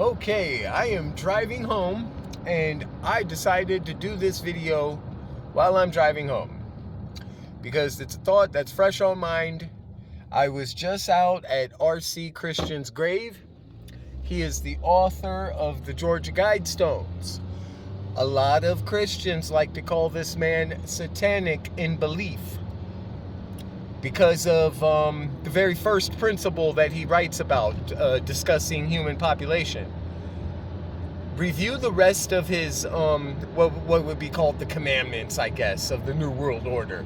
Okay, I am driving home and I decided to do this video while I'm driving home because it's a thought that's fresh on mind. I was just out at R.C. Christian's grave. He is the author of the Georgia Guidestones. A lot of Christians like to call this man satanic in belief because of the very first principle that he writes about, discussing human population. Review the rest of his, what would be called the commandments, I guess, of the New World Order.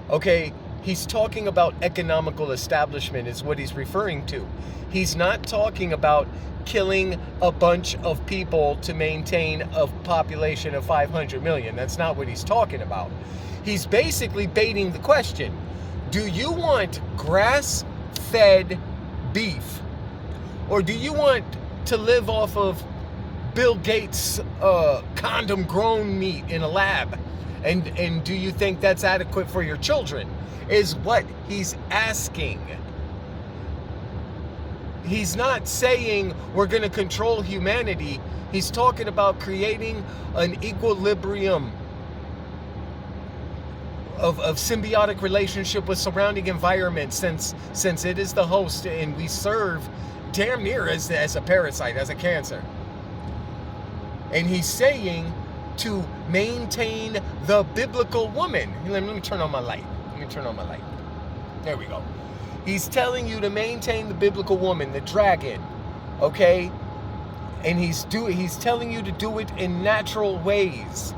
Okay, he's talking about economical establishment is what he's referring to. He's not talking about killing a bunch of people to maintain a population of 500 million. That's not what he's talking about. He's basically baiting the question. Do you want grass-fed beef? Or do you want to live off of Bill Gates' condom-grown meat in a lab? And do you think that's adequate for your children? Is what he's asking. He's not saying we're going to control humanity. He's talking about creating an equilibrium of symbiotic relationship with surrounding environment, since it is the host and we serve damn near as a parasite, as a cancer. And he's saying to maintain the biblical woman. Let me turn on my light. There we go. He's telling you to maintain the biblical woman, the dragon, okay? And he's telling you to do it in natural ways.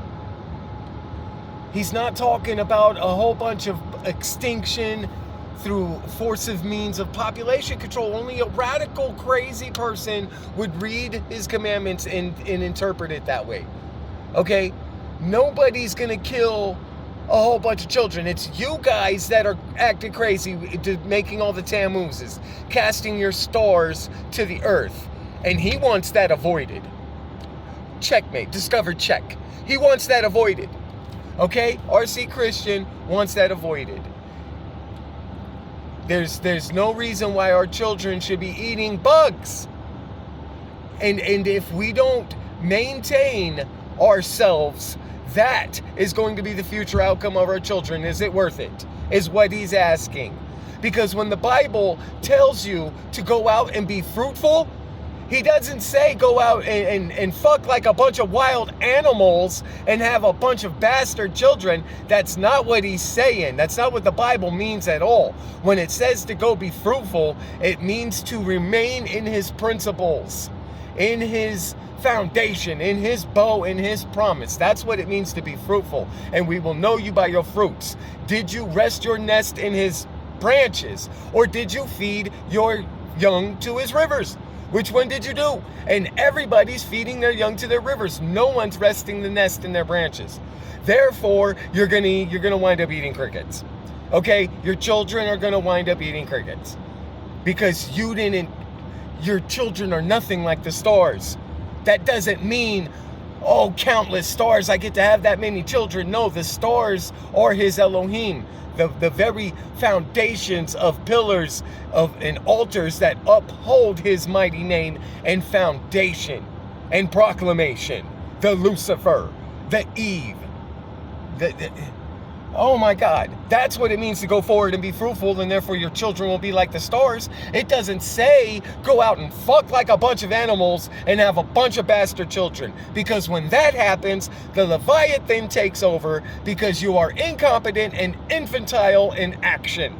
He's not talking about a whole bunch of extinction through forcive means of population control. Only a radical, crazy person would read his commandments and interpret it that way. Okay? Nobody's gonna kill a whole bunch of children. It's you guys that are acting crazy, making all the Tammuzes, casting your stars to the earth. And he wants that avoided. Checkmate. Discovered check. He wants that avoided. Okay? R.C. Christian wants that avoided. There's no reason why our children should be eating bugs. And if we don't maintain ourselves, that is going to be the future outcome of our children. Is it worth it? Is what he's asking. Because when the Bible tells you to go out and be fruitful, he doesn't say go out and fuck like a bunch of wild animals and have a bunch of bastard children. That's not what he's saying. That's not what the Bible means at all. When it says to go be fruitful, it means to remain in his principles, in his foundation, in his bow, in his promise. That's what it means to be fruitful. And we will know you by your fruits. Did you rest your nest in his branches? Or did you feed your young to his rivers? Which one did you do? And everybody's feeding their young to their rivers. No one's resting the nest in their branches. Therefore, you're gonna wind up eating crickets. Okay? Your children are gonna wind up eating crickets. Because your children are nothing like the stars. That doesn't mean, oh, countless stars, I get to have that many children. No, the stars are his Elohim. The very foundations of pillars and altars that uphold his mighty name and foundation and proclamation. The Lucifer, the Eve, oh my God, that's what it means to go forward and be fruitful, and therefore your children will be like the stars. It doesn't say go out and fuck like a bunch of animals and have a bunch of bastard children. Because when that happens, the Leviathan takes over because you are incompetent and infantile in action.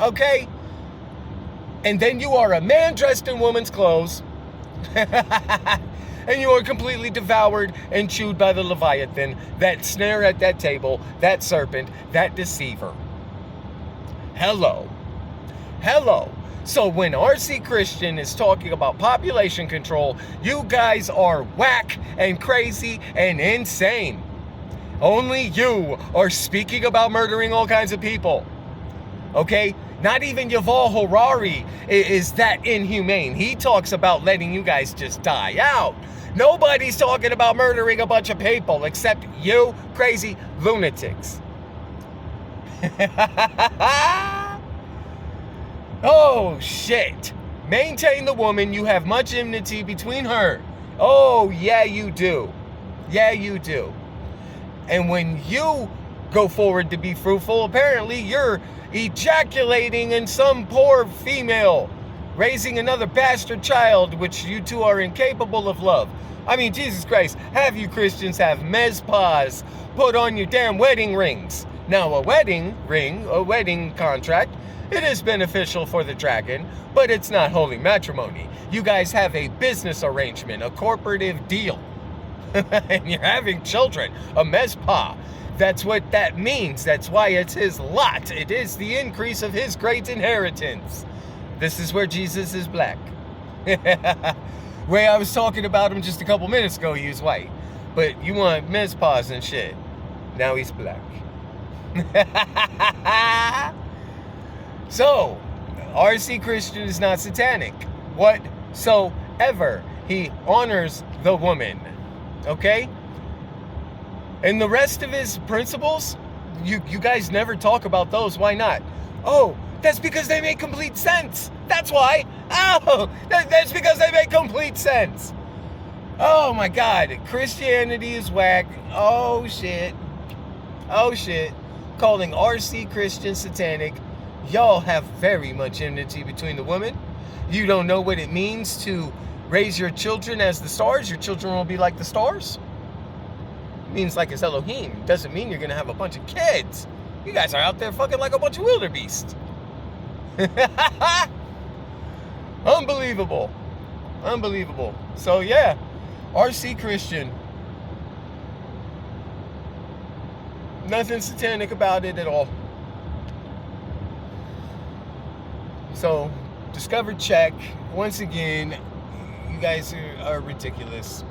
Okay? And then you are a man dressed in woman's clothes. And you are completely devoured and chewed by the Leviathan, that snare at that table, that serpent, that deceiver. Hello. So when R.C. Christian is talking about population control, you guys are whack and crazy and insane. Only you are speaking about murdering all kinds of people. Okay? Not even Yuval Harari is that inhumane. He talks about letting you guys just die out. Nobody's talking about murdering a bunch of people except you crazy lunatics. Oh, shit. maintain the woman. You have much enmity between her. Oh, yeah, you do. Yeah, you do. And when you go forward to be fruitful, apparently you're ejaculating in some poor female, raising another bastard child, which you two are incapable of love. I mean, Jesus Christ, have you Christians have mezpas put on your damn wedding rings. Now, a wedding ring, a wedding contract, it is beneficial for the dragon, but it's not holy matrimony. You guys have a business arrangement, a corporative deal. And you're having children, a mezpa. That's what that means. That's why it's his lot. It is the increase of his great inheritance. This is where Jesus is black. Way I was talking about him just a couple minutes ago, he was white. But you want mezpas and shit. Now he's black. So, RC Christian is not satanic whatsoever. He honors the woman. Okay? And the rest of his principles, you guys never talk about those. Why not? Oh, that's because they make complete sense. That's why. Oh, that's because they make complete sense. Oh my God. Christianity is whack. Oh shit. Oh shit. Calling RC Christian satanic. Y'all have very much enmity between the women. You don't know what it means to raise your children as the stars. Your children will be like the stars. It means like it's Elohim. Doesn't mean you're going to have a bunch of kids. You guys are out there fucking like a bunch of wildebeest. Unbelievable. Unbelievable. So yeah, RC Christian. Nothing satanic about it at all. So, discovered check. Once again, you guys are ridiculous.